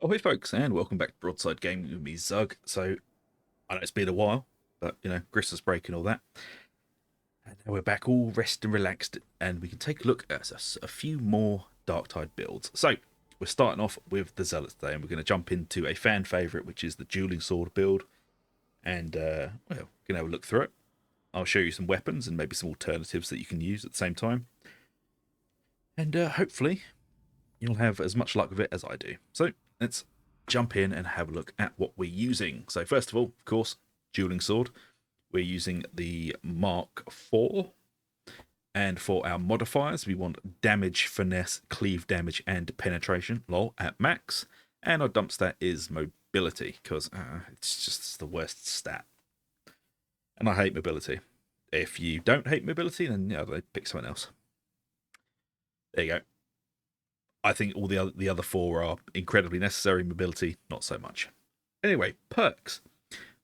Oh, hey folks, and welcome back to Broadside Gaming with me, Zug. So, I know it's been a while, but Christmas break and all that. And now we're back all rested and relaxed, and we can take a look at a few more Darktide builds. So, we're starting off with the Zealot today, and we're going to jump into a fan favourite, which is the dueling sword build. And, we're going to have a look through it. I'll show you some weapons and maybe some alternatives that you can use at the same time. And hopefully, you'll have as much luck with it as I do. So, let's jump in and have a look at what we're using. So first of all, of course, dueling sword. We're using the Mark IV. And for our modifiers, we want damage, finesse, cleave damage, and penetration, lol, at max. And our dump stat is mobility, because it's just the worst stat. And I hate mobility. If you don't hate mobility, then pick someone else. There you go. I think all the other four are incredibly necessary. Mobility, not so much. Anyway, perks.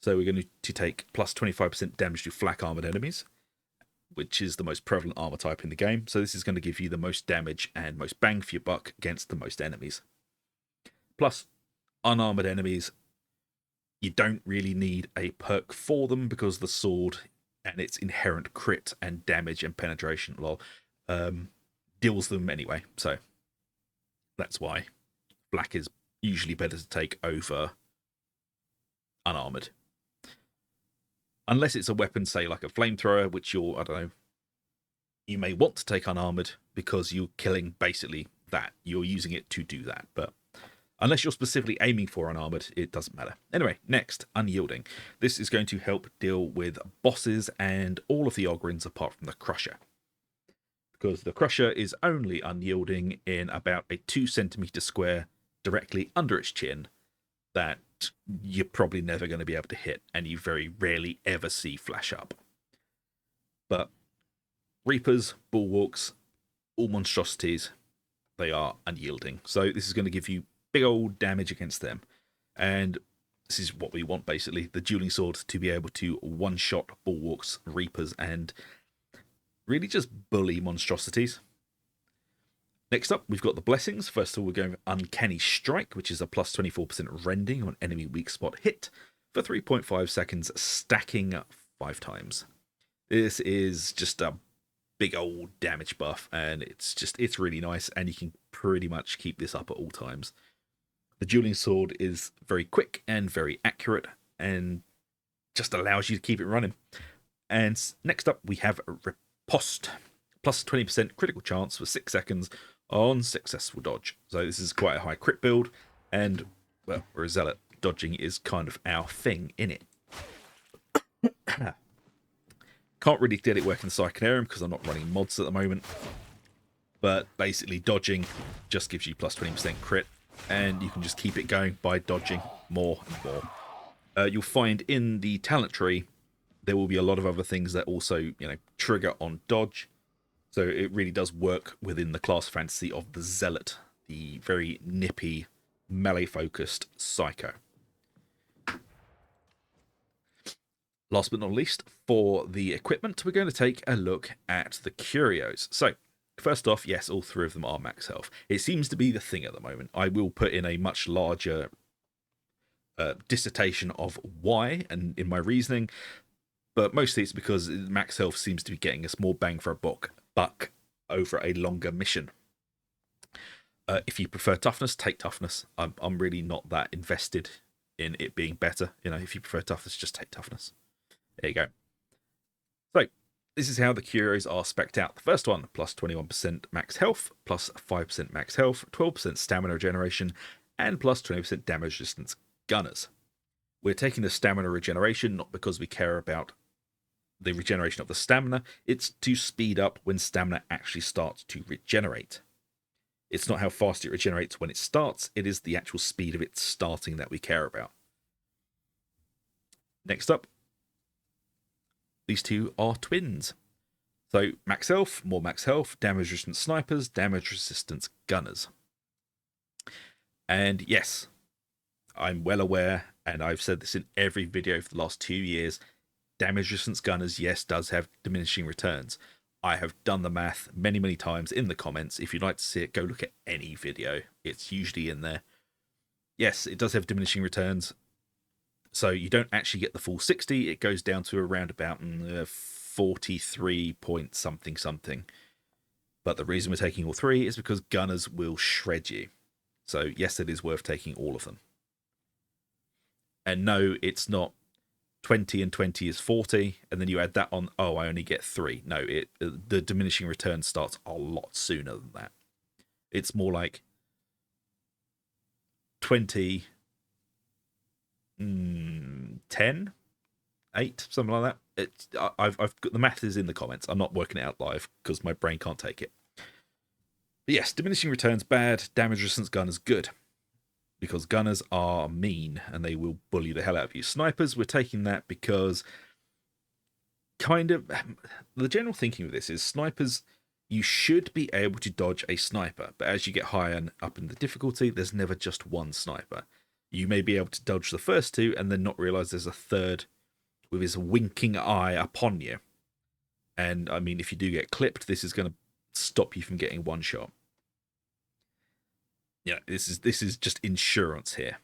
So we're going to take plus 25% damage to flak armored enemies, which is the most prevalent armor type in the game. So this is going to give you the most damage and most bang for your buck against the most enemies. Plus, unarmored enemies, you don't really need a perk for them because the sword and its inherent crit and damage and penetration deals them anyway. So that's why black is usually better to take over unarmored. Unless it's a weapon, say like a flamethrower, which you may want to take unarmored because you're killing basically that. You're using it to do that. But unless you're specifically aiming for unarmored, it doesn't matter. Anyway, next, unyielding. This is going to help deal with bosses and all of the Ogryns apart from the Crusher, because the Crusher is only unyielding in about a 2 centimeter square directly under its chin that you're probably never going to be able to hit, and you very rarely ever see flash up. But Reapers, Bulwarks, all monstrosities, they are unyielding. So this is going to give you big old damage against them. And this is what we want, basically. The dueling sword to be able to one-shot Bulwarks, Reapers, and really just bully monstrosities. Next up, we've got the blessings. First of all, we're going with Uncanny Strike, which is a plus 24% rending on enemy weak spot hit for 3.5 seconds, stacking 5 times. This is just a big old damage buff, and it's really nice, and you can pretty much keep this up at all times. The dueling sword is very quick and very accurate, and just allows you to keep it running. And next up, we have Riposte, plus 20% critical chance for 6 seconds on successful dodge. So this is quite a high crit build, and well, we're a Zealot. Dodging is kind of our thing in it. Can't really get it working in Psychonarium because I'm not running mods at the moment. But basically, dodging just gives you plus 20% crit, and you can just keep it going by dodging more and more. You'll find in the talent tree there will be a lot of other things that also trigger on dodge. So it really does work within the class fantasy of the Zealot, the very nippy, melee-focused psycho. Last but not least, for the equipment, we're going to take a look at the curios. So, first off, yes, all 3 of them are max health. It seems to be the thing at the moment. I will put in a much larger dissertation of why and in my reasoning, but mostly it's because max health seems to be getting us more bang for a buck over a longer mission. If you prefer toughness, take toughness. I'm really not that invested in it being better. If you prefer toughness, just take toughness. There you go. So this is how the curios are spec'd out. The first one, plus 21% max health, plus 5% max health, 12% stamina regeneration, and plus 20% damage resistance gunners. We're taking the stamina regeneration not because we care about the regeneration of the stamina, it's to speed up when stamina actually starts to regenerate. It's not how fast it regenerates when it starts, it is the actual speed of it starting that we care about. Next up, these 2 are twins. So max health, more max health, damage resistant snipers, damage resistance gunners. And yes, I'm well aware, and I've said this in every video for the last 2 years, damage resistance gunners, yes, does have diminishing returns. I have done the math many, many times in the comments. If you'd like to see it, go look at any video. It's usually in there. yes, it does have diminishing returns. So you don't actually get the full 60. It goes down to around about 43 point something something. But the reason we're taking all three is because gunners will shred you. So yes, it is worth taking all of them. And no, it's not 20 and 20 is 40, and then you add that on, oh, I only get 3. No, the diminishing return starts a lot sooner than that. It's more like 20, 10, 8, something like that. I've got the math is in the comments. I'm not working it out live because my brain can't take it. But yes, diminishing returns bad, damage resistance gunners good. Because gunners are mean and they will bully the hell out of you. Snipers, we're taking that because kind of the general thinking of this is snipers, you should be able to dodge a sniper, but as you get higher and up in the difficulty, there's never just one sniper. You may be able to dodge the first two and then not realize there's a third with his winking eye upon you. And I mean, if you do get clipped, this is going to stop you from getting one shot. Yeah, this is just insurance here.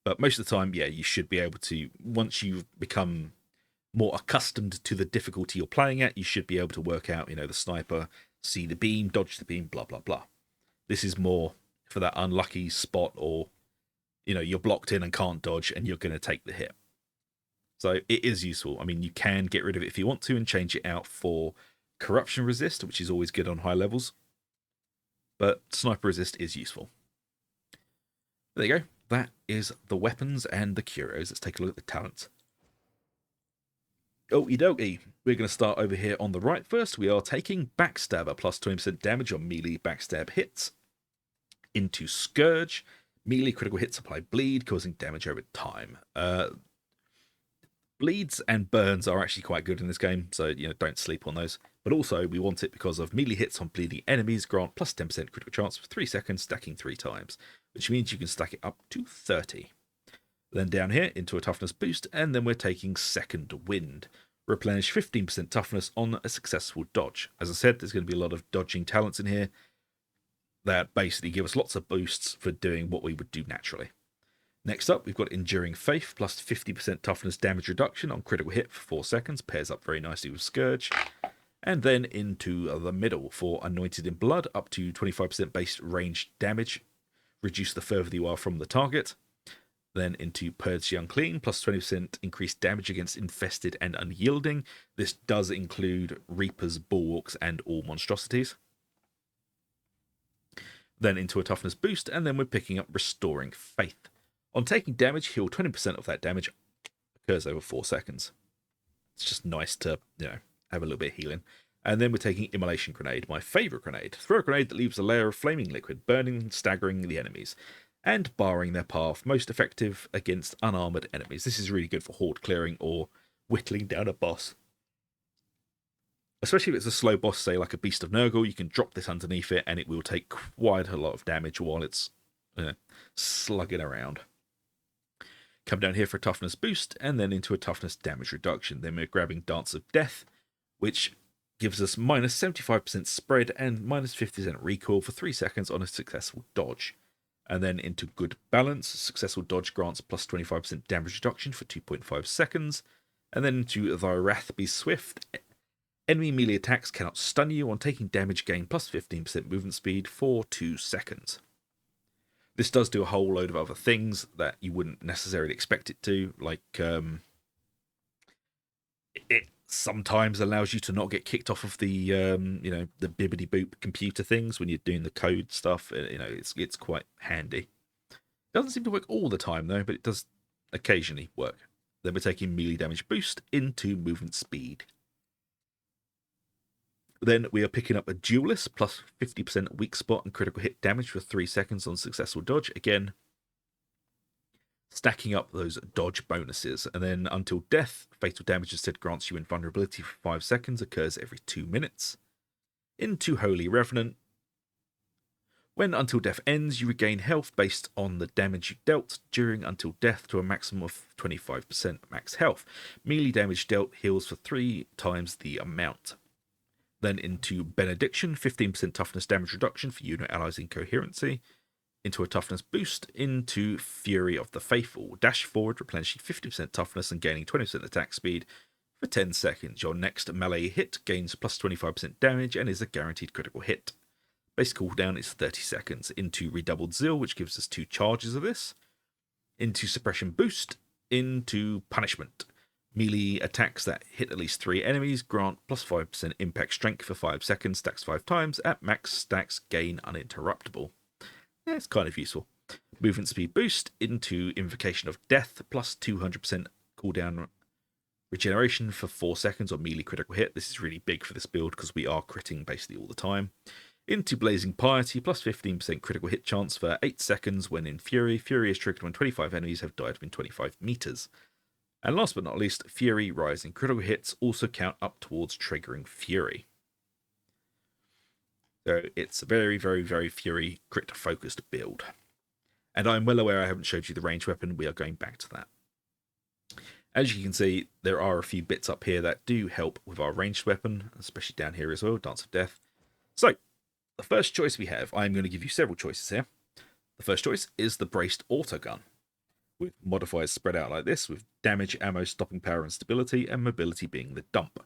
But most of the time, yeah, you should be able to, once you've become more accustomed to the difficulty you're playing at, you should be able to work out, the sniper, see the beam, dodge the beam, blah, blah, blah. This is more for that unlucky spot or, you're blocked in and can't dodge and you're going to take the hit. So it is useful. I mean, you can get rid of it if you want to and change it out for corruption resist, which is always good on high levels. But sniper resist is useful. There you go. That is the weapons and the curios. Let's take a look at the talents. Okie dokie. We're going to start over here on the right first. We are taking Backstabber, plus 20% damage on melee backstab hits. Into Scourge. Melee critical hits apply bleed, causing damage over time. Bleeds and burns are actually quite good in this game, so don't sleep on those. But also, we want it because of melee hits on bleeding enemies grant plus 10% critical chance for 3 seconds, stacking 3 times, which means you can stack it up to 30. Then down here, into a toughness boost, and then we're taking Second Wind. Replenish 15% toughness on a successful dodge. As I said, there's going to be a lot of dodging talents in here that basically give us lots of boosts for doing what we would do naturally. Next up, we've got Enduring Faith, plus 50% toughness damage reduction on critical hit for 4 seconds. Pairs up very nicely with Scourge. And then into the middle for Anointed in Blood, up to 25% base range damage. Reduce the further you are from the target. Then into Purge the Unclean, plus 20% increased damage against Infested and Unyielding. This does include Reapers, Bulwarks, and all monstrosities. Then into a Toughness boost, and then we're picking up Restoring Faith. On taking damage, heal 20% of that damage. Occurs over 4 seconds. It's just nice to, have a little bit of healing. And then we're taking Immolation Grenade, my favourite grenade. Throw a grenade that leaves a layer of flaming liquid, burning and staggering the enemies, and barring their path. Most effective against unarmoured enemies. This is really good for horde clearing or whittling down a boss. Especially if it's a slow boss, say like a Beast of Nurgle, you can drop this underneath it and it will take quite a lot of damage while it's slugging around. Come down here for a toughness boost, and then into a toughness damage reduction. Then we're grabbing Dance of Death, which gives us minus 75% spread and minus 50% recoil for 3 seconds on a successful dodge. And then into Good Balance, successful dodge grants plus 25% damage reduction for 2.5 seconds. And then into Thy Wrath Be Swift, enemy melee attacks cannot stun you. On taking damage, gain plus 15% movement speed for 2 seconds. This does do a whole load of other things that you wouldn't necessarily expect it to, like it sometimes allows you to not get kicked off of the the bibbidi boop computer things when you're doing the code stuff. It's quite handy. It doesn't seem to work all the time though, but it does occasionally work. Then we're taking melee damage boost into movement speed. Then we are picking up a Duelist, plus 50% weak spot and critical hit damage for 3 seconds on successful dodge. Again, stacking up those dodge bonuses. And then Until Death, fatal damage instead grants you invulnerability for 5 seconds, occurs every 2 minutes. Into Holy Revenant. When Until Death ends, you regain health based on the damage you dealt during Until Death to a maximum of 25% max health. Melee damage dealt heals for 3 times the amount. Then into Benediction, 15% toughness damage reduction for unit allies in coherency. into a toughness boost into Fury of the Faithful. Dash forward, replenishing 50% toughness and gaining 20% attack speed for 10 seconds. Your next melee hit gains plus 25% damage and is a guaranteed critical hit. Base cooldown is 30 seconds. Into Redoubled Zeal, which gives us 2 charges of this. Into Suppression Boost. Into Punishment. Melee attacks that hit at least 3 enemies grant plus 5% impact strength for 5 seconds, stacks 5 times. At max stacks, gain uninterruptible. Yeah, it's kind of useful. Movement speed boost into Invocation of Death, plus 200% cooldown regeneration for 4 seconds on melee critical hit. This is really big for this build because we are critting basically all the time. Into Blazing Piety, plus 15% critical hit chance for 8 seconds when in Fury. Fury is triggered when 25 enemies have died within 25 meters. And last but not least, Fury Rising. Critical hits also count up towards triggering Fury. So it's a very, very, very Fury crit-focused build. And I'm well aware I haven't showed you the ranged weapon. We are going back to that. As you can see, there are a few bits up here that do help with our ranged weapon, especially down here as well, Dance of Death. So, the first choice we have, I'm going to give you several choices here. The first choice is the Braced Autogun, with modifiers spread out like this, with damage, ammo, stopping power and stability, and mobility being the dump.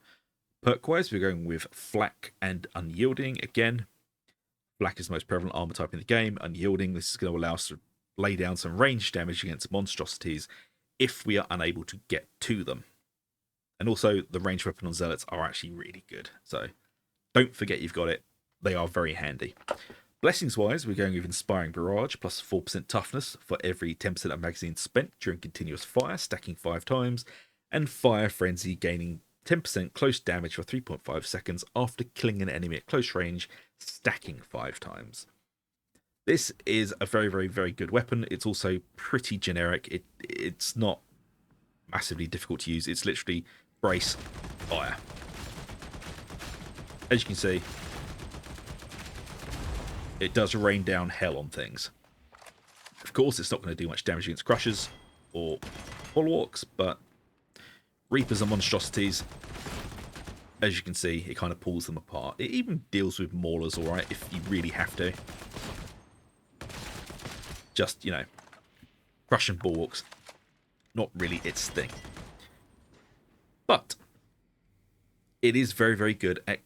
Perk-wise, we're going with Flak and Unyielding. Again, Flak is the most prevalent armor type in the game. Unyielding, this is going to allow us to lay down some ranged damage against monstrosities if we are unable to get to them. And also, the ranged weapon on Zealots are actually really good, so don't forget you've got it. They are very handy. Blessings-wise, we're going with Inspiring Barrage, plus 4% toughness for every 10% of magazine spent during continuous fire, stacking 5 times, and Fire Frenzy, gaining 10% close damage for 3.5 seconds after killing an enemy at close range, stacking 5 times. This is a very, very, very good weapon. It's also pretty generic. It's not massively difficult to use. It's literally brace, fire. As you can see, it does rain down hell on things. Of course, it's not going to do much damage against Crushers or Bulwarks, but Reapers and monstrosities, as you can see, it kind of pulls them apart. It even deals with Maulers alright if you really have to. Just, you know, Crush and Bulwarks, not really its thing. But it is very, very good at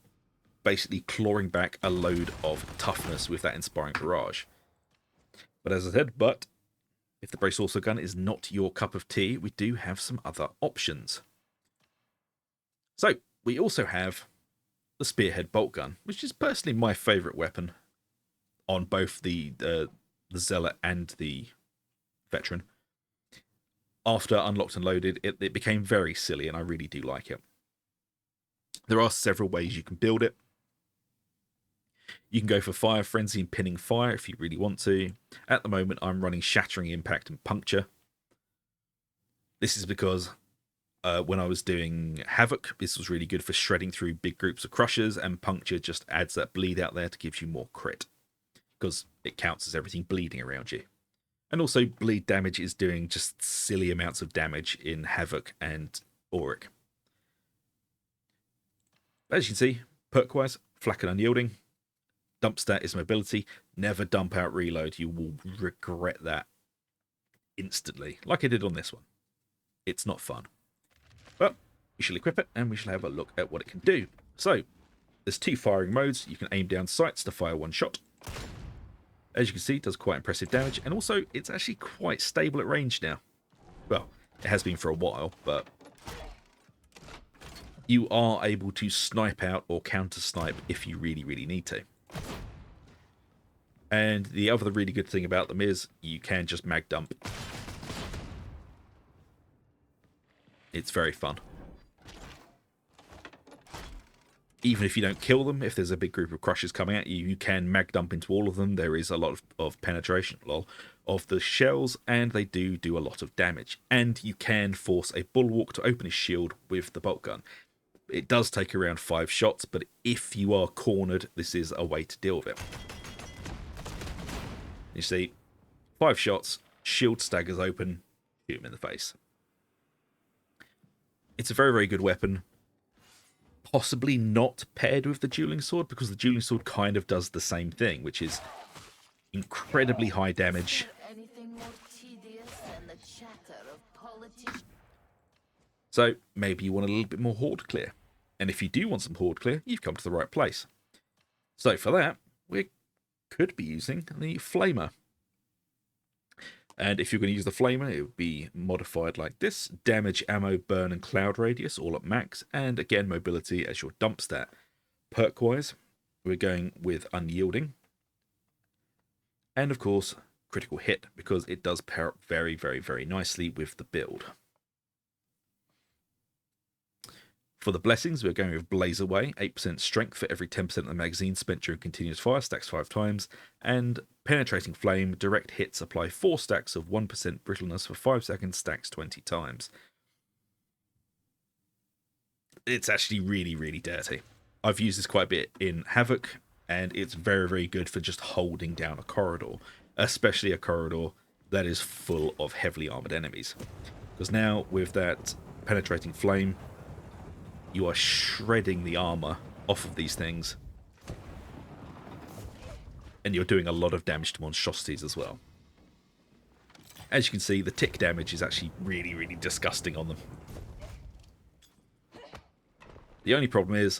basically clawing back a load of toughness with that Inspiring Barrage. But as I said, if the Brace Autogun is not your cup of tea, we do have some other options. So, we also have the Spearhead Bolt Gun, which is personally my favourite weapon on both the Zealot and the Veteran. After Unlocked and Loaded, it became very silly, and I really do like it. There are several ways you can build it. You can go for Fire Frenzy and Pinning Fire if you really want to. At the moment, I'm running Shattering Impact and Puncture. This is because when I was doing Havoc, this was really good for shredding through big groups of Crushers, and Puncture just adds that bleed out there to give you more crit, because it counts as everything bleeding around you. And also, bleed damage is doing just silly amounts of damage in Havoc and Auric. As you can see, perk-wise, Flak and Unyielding. Dump stat is mobility. Never dump out reload. You will regret that instantly, like I did on this one. It's not fun. But we shall equip it, and we shall have a look at what it can do. So, there's 2 firing modes. You can aim down sights to fire 1 shot. As you can see, it does quite impressive damage, and also it's actually quite stable at range now. Well, it has been for a while, but you are able to snipe out or counter snipe if you really, really need to. And the other really good thing about them is you can just mag dump. It's very fun. Even if you don't kill them, if there's a big group of Crushers coming at you, you can mag dump into all of them. There is a lot of penetration of the shells, and they do a lot of damage. And you can force a Bulwark to open his shield with the bolt gun. It does take around 5 shots, but if you are cornered, this is a way to deal with it. You see, 5 shots, shield staggers open, shoot him in the face. It's a very, very good weapon. Possibly not paired with the dueling sword, because the dueling sword kind of does the same thing, which is incredibly high damage. Anything more tedious than the chatter of politics? So maybe you want a little bit more horde clear. And if you do want some horde clear, you've come to the right place. So for that, we could be using the Flamer. And if you're going to use the Flamer, it would be modified like this. Damage, ammo, burn, and cloud radius all at max. And again, mobility as your dump stat. Perk-wise, we're going with unyielding. And of course, critical hit, because it does pair up very, very, very nicely with the build. For the blessings, we're going with Blaze Away, 8% strength for every 10% of the magazine spent during continuous fire, stacks 5 times, and Penetrating Flame, direct hits apply 4 stacks of 1% brittleness for 5 seconds, stacks 20 times. It's actually really, really dirty. I've used this quite a bit in Havoc, and it's very, very good for just holding down a corridor, especially a corridor that is full of heavily armored enemies. Because now, with that Penetrating Flame, you are shredding the armor off of these things. And you're doing a lot of damage to monstrosities as well. As you can see, the tick damage is actually really, really disgusting on them. The only problem is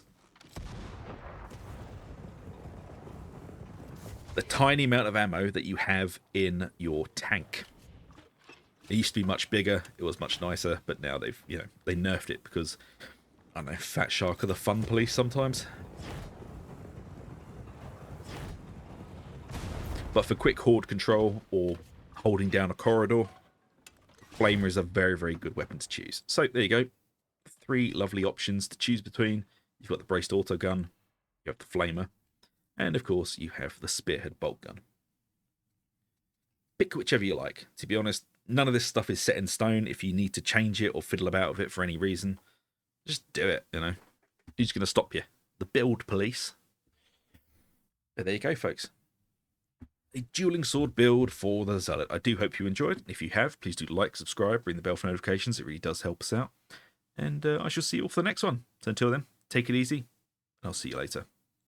the tiny amount of ammo that you have in your tank. It used to be much bigger, it was much nicer, but now they've, they nerfed it because, I don't know, Fat Shark are the fun police sometimes. But for quick horde control or holding down a corridor, Flamer is a very, very good weapon to choose. So there you go. 3 lovely options to choose between. You've got the braced auto gun, you have the Flamer, and of course you have the Spearhead bolt gun. Pick whichever you like. To be honest, none of this stuff is set in stone. If you need to change it or fiddle about with it for any reason, just do it, Who's going to stop you? The build police. But there you go, folks. A dueling sword build for the Zealot. I do hope you enjoyed. If you have, please do like, subscribe, ring the bell for notifications. It really does help us out. And I shall see you all for the next one. So until then, take it easy, and I'll see you later.